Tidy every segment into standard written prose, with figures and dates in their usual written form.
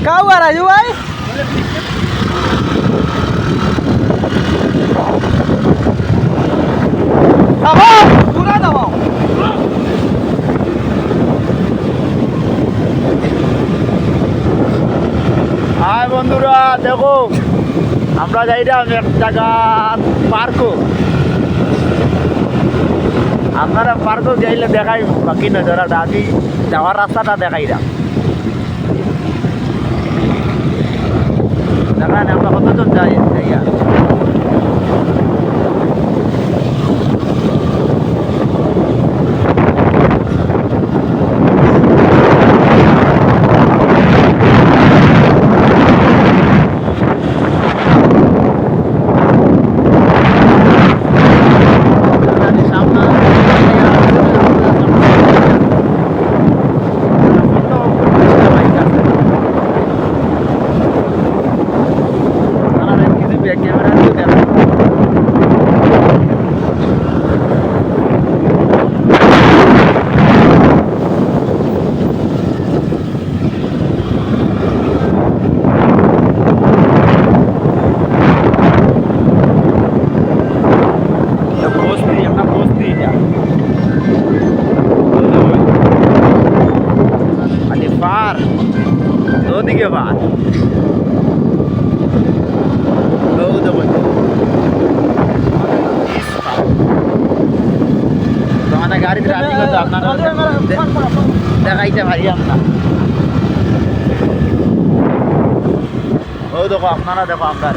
Kau arah ju ভাই দাও পুরা দাও হাই বন্ধুরা দেখো আমরা যাইলাম এক জায়গা পার্কও আপনারা পার্কও যাইলে দেখাই বাকি নজরা ডাকি যাওয়ার রাস্তাটা দেখাইরা দেখান আমরা কতজন যাই জায়গা দিকে বাদ তোমাদের গাড়িতে রাজি করতো আপনারা দেখাইতে পারি আমরা ও দেখো আপনারা দেখো আমরা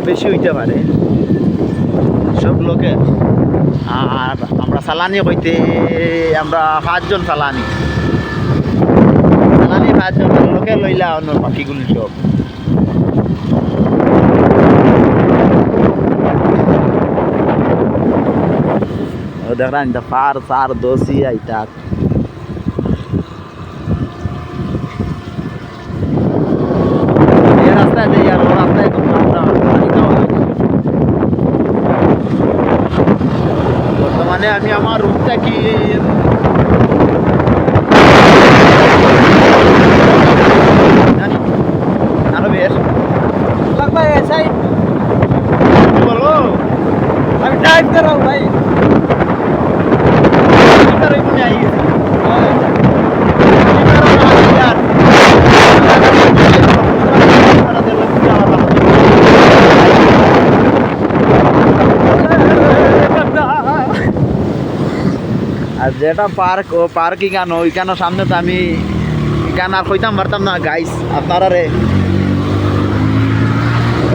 বেশি হইতে পারে সব লোকে আর আমরা চালানি কইতে আমরা 5 জন চালানি 5 জন লোকে লইলা অন্য বাকিগুলি সব দেখেন এটা পার সার দোষী আইতা এই রাস্তায় যাই আর ও রাস্তায় বর্তমানে আমি আমার রুটটা কি আরো বেশ লাগবে এসাই বলো আমি ড্রাইভ कर रहा हूं भाई इधर ही नहीं आई আর যেটা পার্ক ও পার্কই কেন ওইখানে সামনে তো আমি এখানে আর কইতাম পারতাম না গাইস আপনারা রে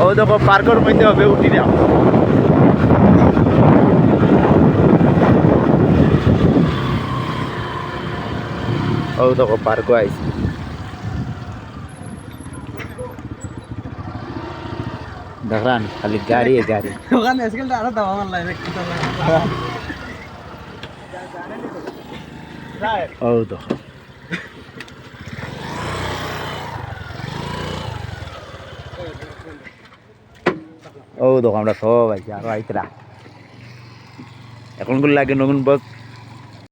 ও দেখো পার্কের মধ্যে হবে উঠি দাও ও দেখো পার্ক আইস দেখরান খালি গাড়ি গাড়ি ওখানে স্কেলটা আরো দাও আমার লাইনে কি তো ও দেখো ও দেখো আমরা সব আইছি আরো আইতরা এখন গুলো লাগে নতুন বস